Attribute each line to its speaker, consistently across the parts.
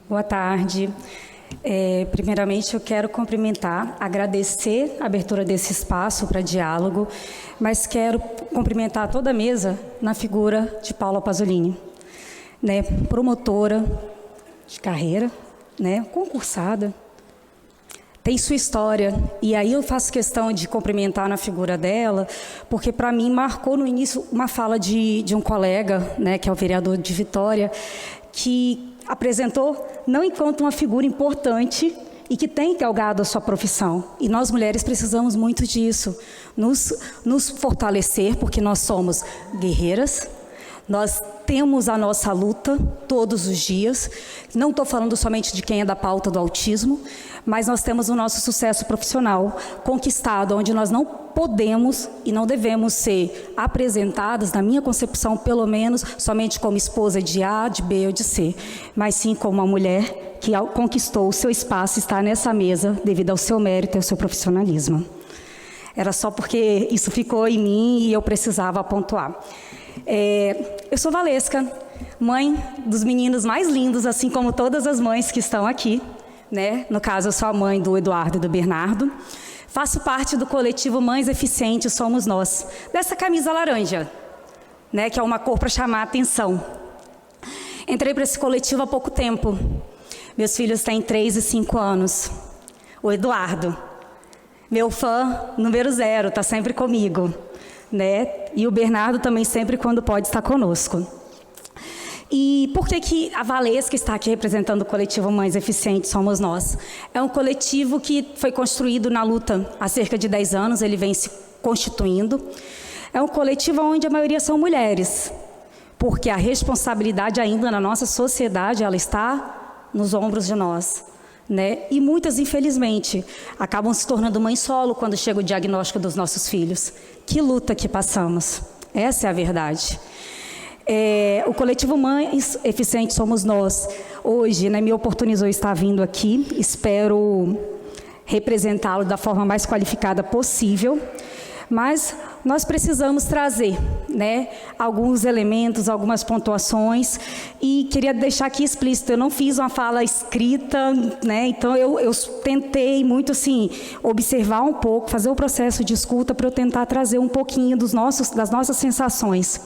Speaker 1: Boa tarde. Primeiramente, eu quero cumprimentar, agradecer a abertura desse espaço para diálogo, mas quero cumprimentar toda a mesa na figura de Paula Pasolini, né, promotora de carreira, né, concursada, tem sua história, e aí eu faço questão de cumprimentar na figura dela, porque para mim marcou no início uma fala de um colega, né, que é o vereador de Vitória, que apresentou não enquanto uma figura importante e que tem galgado a sua profissão. E nós mulheres precisamos muito disso, nos fortalecer, porque nós somos guerreiras, nós temos a nossa luta todos os dias. Não estou falando somente de quem é da pauta do autismo, mas nós temos o nosso sucesso profissional conquistado, onde nós não podemos e não devemos ser apresentadas, na minha concepção, pelo menos, somente como esposa de A, de B ou de C, mas sim como uma mulher que conquistou o seu espaço e está nessa mesa devido ao seu mérito e ao seu profissionalismo. Era só porque isso ficou em mim e eu precisava pontuar. Eu sou Valesca, mãe dos meninos mais lindos, assim como todas as mães que estão aqui, né? No caso, eu sou a mãe do Eduardo e do Bernardo. Faço parte do coletivo Mães Eficientes Somos Nós, dessa camisa laranja, né? Que é uma cor para chamar a atenção. Entrei para esse coletivo há pouco tempo. Meus filhos têm 3 e 5 anos. O Eduardo, meu fã número 0, está sempre comigo, né? E o Bernardo também sempre quando pode estar conosco. E por que a Valesca está aqui representando o coletivo Mães Eficientes Somos Nós? É um coletivo que foi construído na luta há cerca de 10 anos, ele vem se constituindo. É um coletivo onde a maioria são mulheres, porque a responsabilidade ainda na nossa sociedade, ela está nos ombros de nós, né? E muitas, infelizmente, acabam se tornando mãe solo quando chega o diagnóstico dos nossos filhos. Que luta que passamos, essa é a verdade. O coletivo Mães Eficientes Somos Nós, hoje, né, me oportunizou estar vindo aqui, espero representá-lo da forma mais qualificada possível, mas nós precisamos trazer, né, alguns elementos, algumas pontuações, e queria deixar aqui explícito, eu não fiz uma fala escrita, né, então eu tentei muito assim, observar um pouco, fazer o processo de escuta para eu tentar trazer um pouquinho das nossas sensações,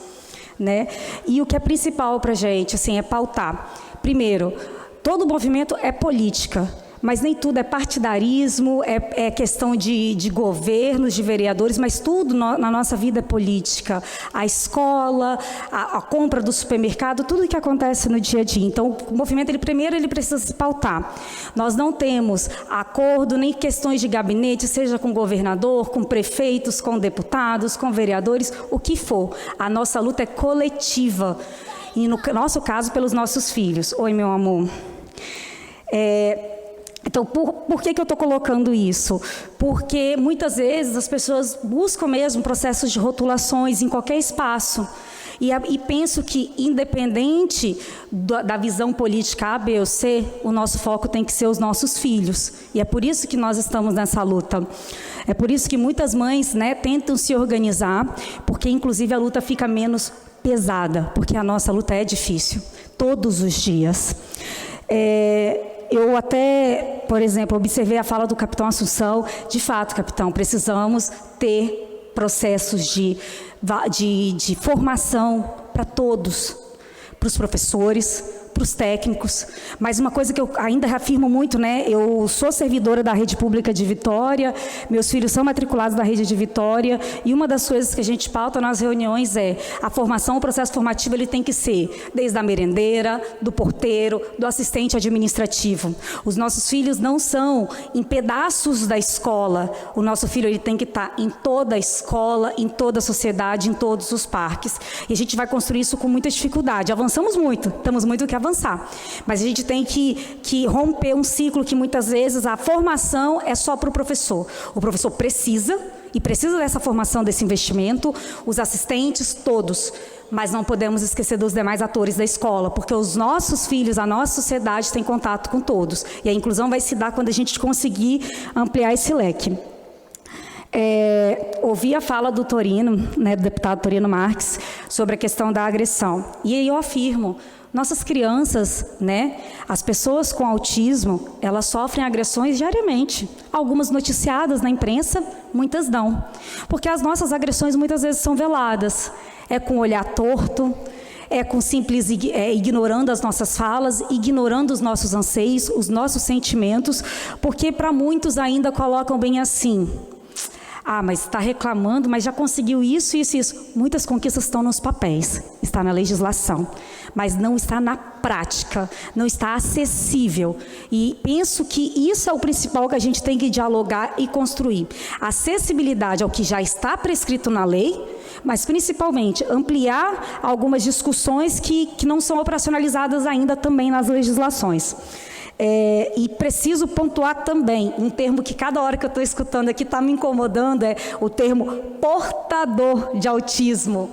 Speaker 1: né? E o que é principal para a gente, assim, é pautar. Primeiro, todo movimento é política, mas nem tudo é partidarismo, é questão de governos, de vereadores, mas tudo na nossa vida é política. A escola, a compra do supermercado, tudo que acontece no dia a dia. Então, o movimento, primeiro, ele precisa se pautar. Nós não temos acordo, nem questões de gabinete, seja com governador, com prefeitos, com deputados, com vereadores, o que for. A nossa luta é coletiva. E, no nosso caso, pelos nossos filhos. Oi, meu amor. Então, por que eu estou colocando isso? Porque muitas vezes as pessoas buscam mesmo processos de rotulações em qualquer espaço. E penso que, independente da visão política A, B ou C, o nosso foco tem que ser os nossos filhos. E é por isso que nós estamos nessa luta. É por isso que muitas mães, né, tentam se organizar, porque, inclusive, a luta fica menos pesada, porque a nossa luta é difícil, todos os dias. Eu até, por exemplo, observei a fala do capitão Assunção. De fato, capitão, precisamos ter processos de formação para todos, para os professores, para os técnicos. Mas uma coisa que eu ainda reafirmo muito, né? Eu sou servidora da Rede Pública de Vitória, meus filhos são matriculados da Rede de Vitória, e uma das coisas que a gente pauta nas reuniões é a formação, o processo formativo, ele tem que ser desde a merendeira, do porteiro, do assistente administrativo. Os nossos filhos não são em pedaços da escola. O nosso filho, ele tem que estar em toda a escola, em toda a sociedade, em todos os parques. E a gente vai construir isso com muita dificuldade. Avançamos muito, temos muito o que avançar, mas a gente tem que romper um ciclo que muitas vezes a formação é só para o professor. O professor precisa dessa formação, desse investimento, os assistentes, todos, mas não podemos esquecer dos demais atores da escola, porque os nossos filhos, a nossa sociedade tem contato com todos, e a inclusão vai se dar quando a gente conseguir ampliar esse leque. Ouvi a fala do Torino, né, do deputado Torino Marques, sobre a questão da agressão, e eu afirmo, Nossas crianças, né, as pessoas com autismo, elas sofrem agressões diariamente. Algumas noticiadas na imprensa, muitas não. Porque as nossas agressões muitas vezes são veladas. É com o olhar torto, é com simples ignorando as nossas falas, ignorando os nossos anseios, os nossos sentimentos, porque para muitos ainda colocam bem assim: ah, mas está reclamando, mas já conseguiu isso, isso, isso. Muitas conquistas estão nos papéis, está na legislação, mas não está na prática, não está acessível. E penso que isso é o principal que a gente tem que dialogar e construir. Acessibilidade ao que já está prescrito na lei, mas principalmente ampliar algumas discussões que não são operacionalizadas ainda também nas legislações. E preciso pontuar também um termo que cada hora que eu estou escutando aqui está me incomodando, é o termo portador de autismo.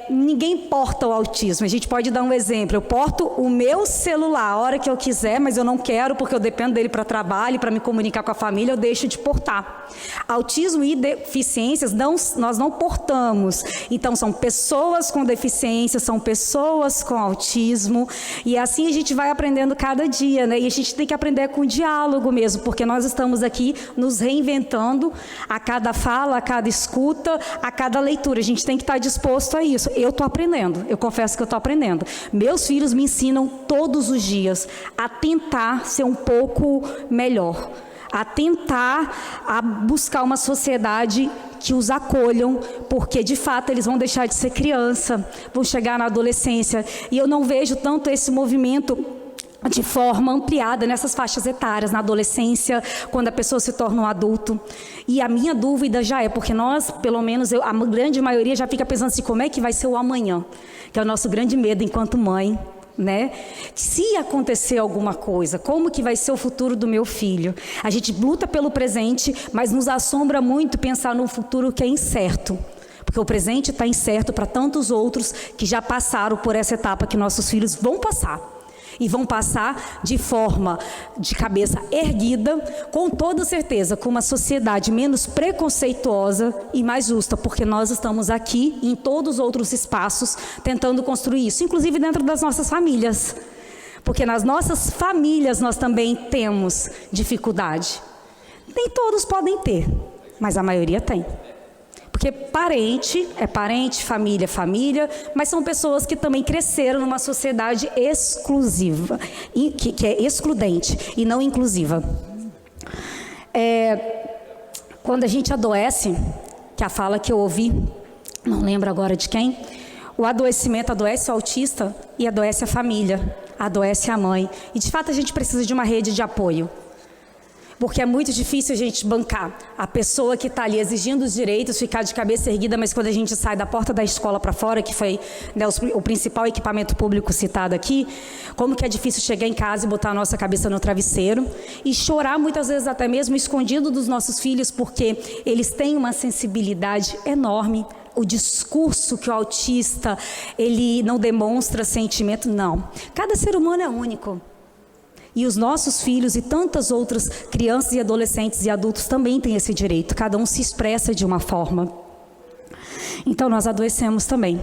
Speaker 1: Ninguém porta o autismo. A gente pode dar um exemplo: eu porto o meu celular a hora que eu quiser, mas eu não quero porque eu dependo dele para trabalho, para me comunicar com a família, eu deixo de portar. Autismo e deficiências nós não portamos. Então são pessoas com deficiência, são pessoas com autismo, e assim a gente vai aprendendo cada dia, né? E a gente tem que aprender com o diálogo mesmo, porque nós estamos aqui nos reinventando a cada fala, a cada escuta, a cada leitura. A gente tem que estar disposto a isso. Eu estou aprendendo, eu confesso que eu estou aprendendo. Meus filhos me ensinam todos os dias a tentar ser um pouco melhor, a tentar buscar uma sociedade que os acolham, porque de fato eles vão deixar de ser criança, vão chegar na adolescência, e eu não vejo tanto esse movimento de forma ampliada nessas faixas etárias, na adolescência, quando a pessoa se torna um adulto. E a minha dúvida já é, porque nós, pelo menos a grande maioria já fica pensando assim: como é que vai ser o amanhã? Que é o nosso grande medo enquanto mãe, né? Se acontecer alguma coisa, como que vai ser o futuro do meu filho? A gente luta pelo presente, mas nos assombra muito pensar no futuro que é incerto. Porque o presente está incerto para tantos outros que já passaram por essa etapa que nossos filhos vão passar. E vão passar de forma de cabeça erguida, com toda certeza, com uma sociedade menos preconceituosa e mais justa, porque nós estamos aqui em todos os outros espaços tentando construir isso, inclusive dentro das nossas famílias. Porque nas nossas famílias nós também temos dificuldade. Nem todos podem ter, mas a maioria tem. Porque parente é parente, família é família, mas são pessoas que também cresceram numa sociedade exclusiva, que é excludente e não inclusiva. Quando a gente adoece, que é a fala que eu ouvi, não lembro agora de quem, o adoecimento adoece o autista e adoece a família, adoece a mãe. E de fato a gente precisa de uma rede de apoio. Porque é muito difícil a gente bancar a pessoa que está ali exigindo os direitos, ficar de cabeça erguida, mas quando a gente sai da porta da escola para fora, que foi, né, o principal equipamento público citado aqui, como que é difícil chegar em casa e botar a nossa cabeça no travesseiro e chorar muitas vezes até mesmo escondido dos nossos filhos, porque eles têm uma sensibilidade enorme. O discurso que o autista, ele não demonstra sentimento, não. Cada ser humano é único. E os nossos filhos e tantas outras crianças e adolescentes e adultos também têm esse direito. Cada um se expressa de uma forma. Então nós adoecemos também.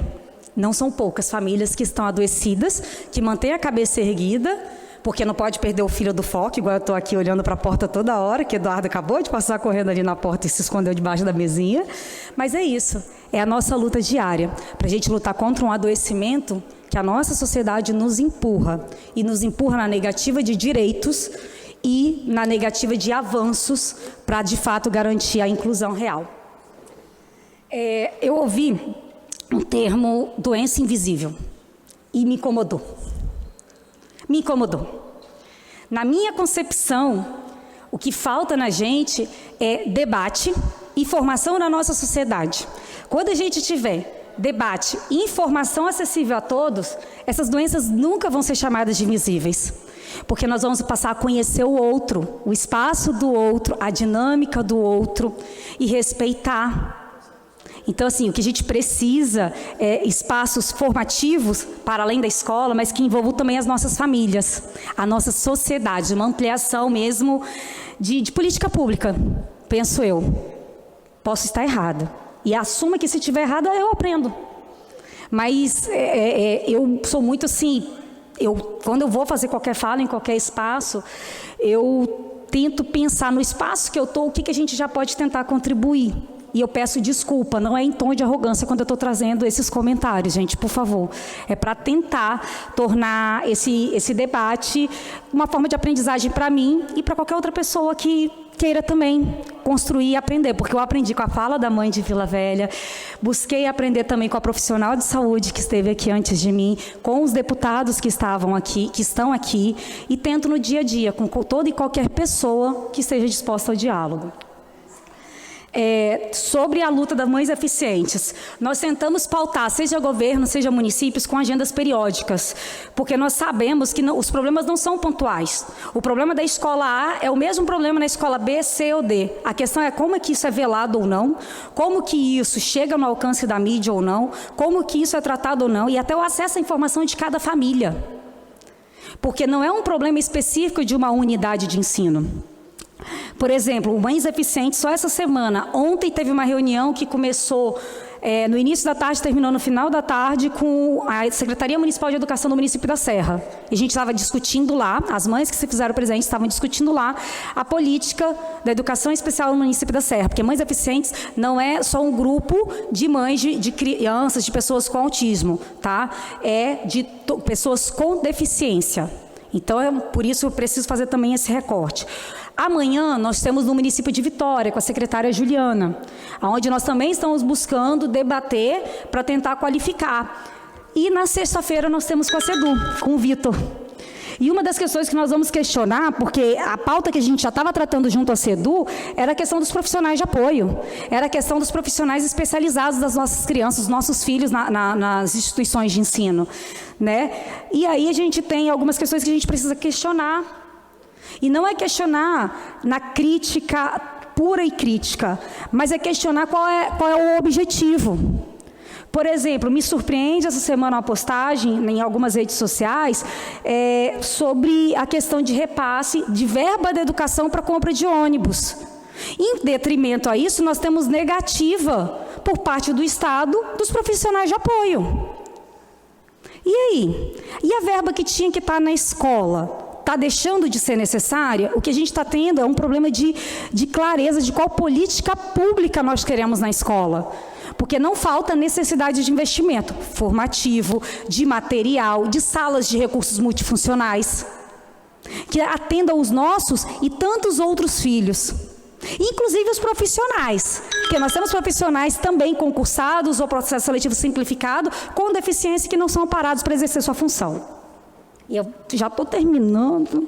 Speaker 1: Não são poucas famílias que estão adoecidas, que mantêm a cabeça erguida, porque não pode perder o filho do foco, igual eu estou aqui olhando para a porta toda hora, que Eduardo acabou de passar correndo ali na porta e se escondeu debaixo da mesinha. Mas é isso, é a nossa luta diária, para a gente lutar contra um adoecimento que a nossa sociedade nos empurra, e nos empurra na negativa de direitos e na negativa de avanços para, de fato, garantir a inclusão real. Eu ouvi um termo doença invisível e me incomodou. Me incomodou. Na minha concepção, o que falta na gente é debate e formação na nossa sociedade. Quando a gente tiver debate e informação acessível a todos, essas doenças nunca vão ser chamadas de invisíveis, porque nós vamos passar a conhecer o outro, o espaço do outro, a dinâmica do outro e respeitar. Então, assim, o que a gente precisa é espaços formativos para além da escola, mas que envolvam também as nossas famílias, a nossa sociedade, uma ampliação mesmo de política pública, penso eu. Posso estar errada. E assuma que se estiver errada, eu aprendo. Mas eu sou muito assim, quando eu vou fazer qualquer fala em qualquer espaço, eu tento pensar no espaço que eu estou, o que a gente já pode tentar contribuir. E eu peço desculpa, não é em tom de arrogância quando eu estou trazendo esses comentários, gente, por favor. É para tentar tornar esse debate uma forma de aprendizagem para mim e para qualquer outra pessoa que queira também construir e aprender. Porque eu aprendi com a fala da mãe de Vila Velha, busquei aprender também com a profissional de saúde que esteve aqui antes de mim, com os deputados que estavam aqui, que estão aqui, e tento no dia a dia, com toda e qualquer pessoa que esteja disposta ao diálogo. Sobre a luta das mães deficientes, nós tentamos pautar, seja governo, seja municípios, com agendas periódicas, porque nós sabemos que os problemas não são pontuais. O problema da escola A é o mesmo problema na escola B, C ou D. A questão é como é que isso é velado ou não, como que isso chega no alcance da mídia ou não, como que isso é tratado ou não, e até o acesso à informação de cada família. Porque não é um problema específico de uma unidade de ensino. Por exemplo, Mães Deficientes, só essa semana, ontem teve uma reunião que começou no início da tarde, terminou no final da tarde, com a Secretaria Municipal de Educação do município da Serra. E a gente estava discutindo lá, as mães que se fizeram presentes estavam discutindo lá a política da educação especial no município da Serra, porque Mães Deficientes não é só um grupo de mães de crianças, de pessoas com autismo, tá? É de pessoas com deficiência. Então, por isso eu preciso fazer também esse recorte. Amanhã nós temos no município de Vitória, com a secretária Juliana, onde nós também estamos buscando debater para tentar qualificar. E na sexta-feira nós temos com a CEDU, com o Vitor. E uma das questões que nós vamos questionar, porque a pauta que a gente já estava tratando junto à CEDU, era a questão dos profissionais de apoio, era a questão dos profissionais especializados das nossas crianças, dos nossos filhos nas instituições de ensino, né? E aí a gente tem algumas questões que a gente precisa questionar. E não é questionar na crítica, pura e crítica, mas é questionar qual é o objetivo. Por exemplo, me surpreende essa semana uma postagem em algumas redes sociais sobre a questão de repasse de verba da educação para compra de ônibus. Em detrimento a isso, nós temos negativa por parte do Estado dos profissionais de apoio. E aí? E a verba que tinha que estar na escola? Está deixando de ser necessária? O que a gente está tendo é um problema de clareza de qual política pública nós queremos na escola. Porque não falta necessidade de investimento formativo, de material, de salas de recursos multifuncionais, que atendam os nossos e tantos outros filhos. Inclusive os profissionais, porque nós temos profissionais também concursados ou processo seletivo simplificado com deficiência que não são amparados para exercer sua função. E eu já estou terminando.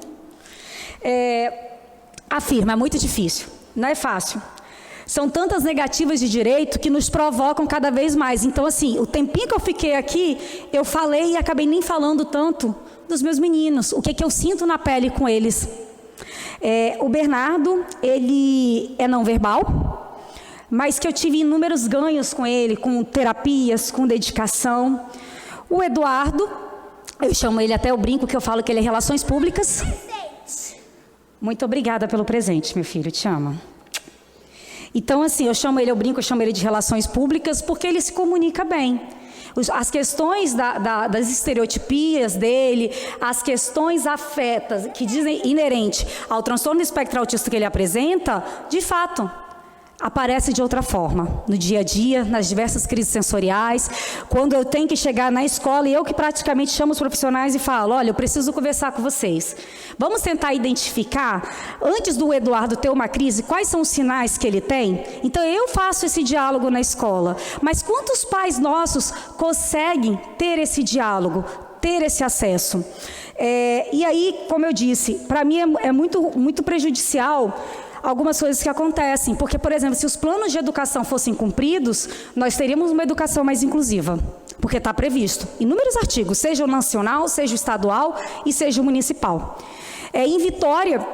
Speaker 1: Afirma, é muito difícil, não é fácil. São tantas negativas de direito que nos provocam cada vez mais. Então, assim, o tempinho que eu fiquei aqui, eu falei e acabei nem falando tanto dos meus meninos, o que eu sinto na pele com eles. O Bernardo, ele é não verbal, mas que eu tive inúmeros ganhos com ele, com terapias, com dedicação. O Eduardo, eu chamo ele até, eu brinco que eu falo que ele é relações públicas. Muito obrigada pelo presente, meu filho, te amo. Então, assim, eu brinco, eu chamo ele de relações públicas porque ele se comunica bem. As questões das estereotipias dele, as questões afetas, que dizem inerente ao transtorno do espectro autista que ele apresenta, de fato, aparece de outra forma, no dia a dia, nas diversas crises sensoriais, quando eu tenho que chegar na escola e eu que praticamente chamo os profissionais e falo, olha, eu preciso conversar com vocês. Vamos tentar identificar, antes do Eduardo ter uma crise, quais são os sinais que ele tem? Então eu faço esse diálogo na escola, mas quantos pais nossos conseguem ter esse diálogo, ter esse acesso? E aí, como eu disse, para mim é muito prejudicial algumas coisas que acontecem, porque, por exemplo, se os planos de educação fossem cumpridos, nós teríamos uma educação mais inclusiva, porque está previsto inúmeros artigos, seja o nacional, seja o estadual e seja o municipal. Em Vitória,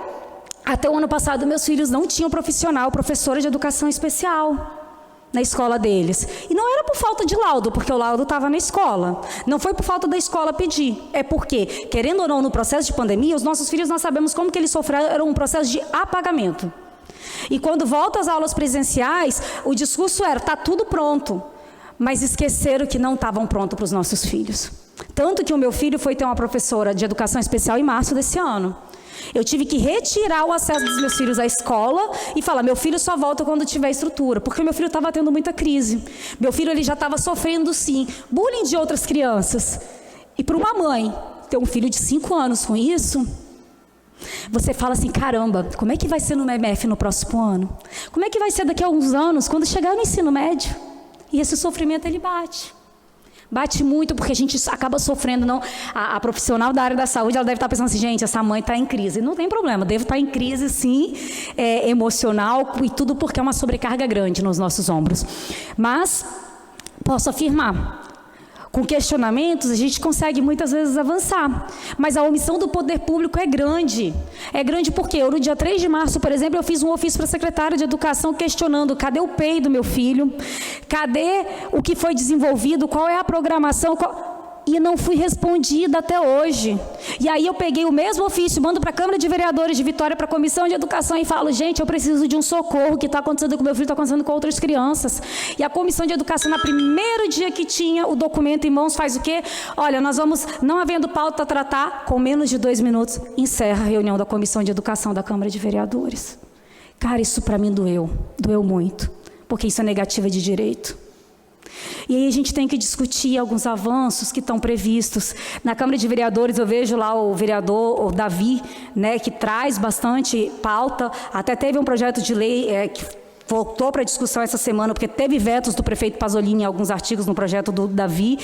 Speaker 1: até o ano passado, meus filhos não tinham professora de educação especial na escola deles. E não era por falta de laudo, porque o laudo estava na escola. Não foi por falta da escola pedir. É porque, querendo ou não, no processo de pandemia, os nossos filhos, nós sabemos como que eles sofreram um processo de apagamento. E quando volta às aulas presenciais, o discurso era, está tudo pronto. mas esqueceram que não estavam prontos para os nossos filhos. Tanto que o meu filho foi ter uma professora de educação especial em março desse ano. Eu tive que retirar o acesso dos meus filhos à escola e falar, meu filho só volta quando tiver estrutura, porque meu filho estava tendo muita crise. Meu filho ele já estava sofrendo, sim, bullying de outras crianças. E para uma mãe ter um filho de 5 anos com isso, você fala assim, caramba, como é que vai ser no MF no próximo ano? Como é que vai ser daqui a alguns anos, quando chegar no ensino médio? E esse sofrimento, ele bate. Bate muito, porque a gente acaba sofrendo. Não, a profissional da área da saúde, ela deve estar pensando assim, gente, essa mãe está em crise. Não tem problema, devo estar em crise, sim, emocional e tudo, porque é uma sobrecarga grande nos nossos ombros. Mas, posso afirmar, com questionamentos, a gente consegue muitas vezes avançar. Mas a omissão do poder público é grande. É grande porque eu, no dia 3 de março, por exemplo, eu fiz um ofício para a secretária de Educação questionando cadê o PEI do meu filho, cadê o que foi desenvolvido, qual é a programação, e não fui respondida até hoje. E aí eu peguei o mesmo ofício, mando para a Câmara de Vereadores de Vitória, para a Comissão de Educação e falo, gente, eu preciso de um socorro, o que está acontecendo com meu filho está acontecendo com outras crianças. E a Comissão de Educação, no primeiro dia que tinha o documento em mãos, faz o quê? Olha, nós vamos, não havendo pauta a tratar, com menos de 2 minutos, encerra a reunião da Comissão de Educação da Câmara de Vereadores. Cara, isso para mim doeu muito, porque isso é negativa de direito. E aí a gente tem que discutir alguns avanços que estão previstos. Na Câmara de Vereadores eu vejo lá o vereador o Davi, né, que traz bastante pauta, até teve um projeto de lei que voltou para discussão essa semana, porque teve vetos do prefeito Pasolini em alguns artigos no projeto do Davi,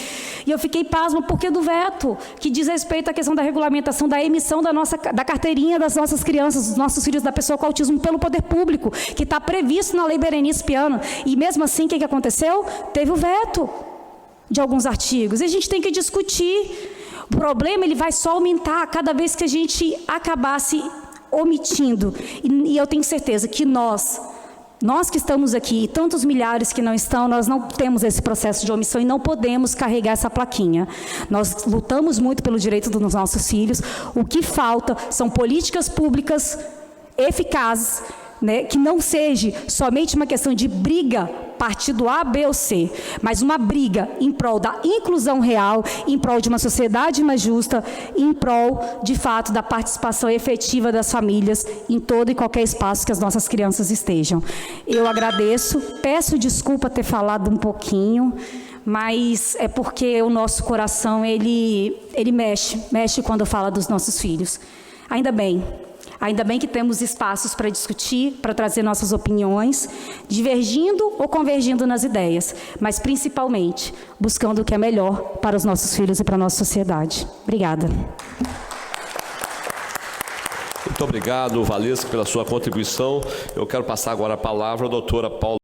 Speaker 1: e eu fiquei pasma porque do veto, que diz respeito à questão da regulamentação, da emissão da carteirinha das nossas crianças, dos nossos filhos da pessoa com autismo pelo poder público, que está previsto na Lei Berenice Piano, e mesmo assim, o que aconteceu? Teve o veto de alguns artigos, e a gente tem que discutir. O problema, ele vai só aumentar cada vez que a gente acabar se omitindo, e eu tenho certeza que nós que estamos aqui, e tantos milhares que não estão, nós não temos esse processo de omissão e não podemos carregar essa plaquinha. Nós lutamos muito pelo direito dos nossos filhos. O que falta são políticas públicas eficazes, né, que não seja somente uma questão de briga partido A, B ou C, mas uma briga em prol da inclusão real, em prol de uma sociedade mais justa, em prol, de fato, da participação efetiva das famílias em todo e qualquer espaço que as nossas crianças estejam. Eu agradeço, peço desculpa ter falado um pouquinho, mas é porque o nosso coração, ele mexe quando fala dos nossos filhos. Ainda bem que temos espaços para discutir, para trazer nossas opiniões, divergindo ou convergindo nas ideias, mas principalmente buscando o que é melhor para os nossos filhos e para a nossa sociedade. Obrigada.
Speaker 2: Muito obrigado, Valesca, pela sua contribuição. Eu quero passar agora a palavra à doutora Paula.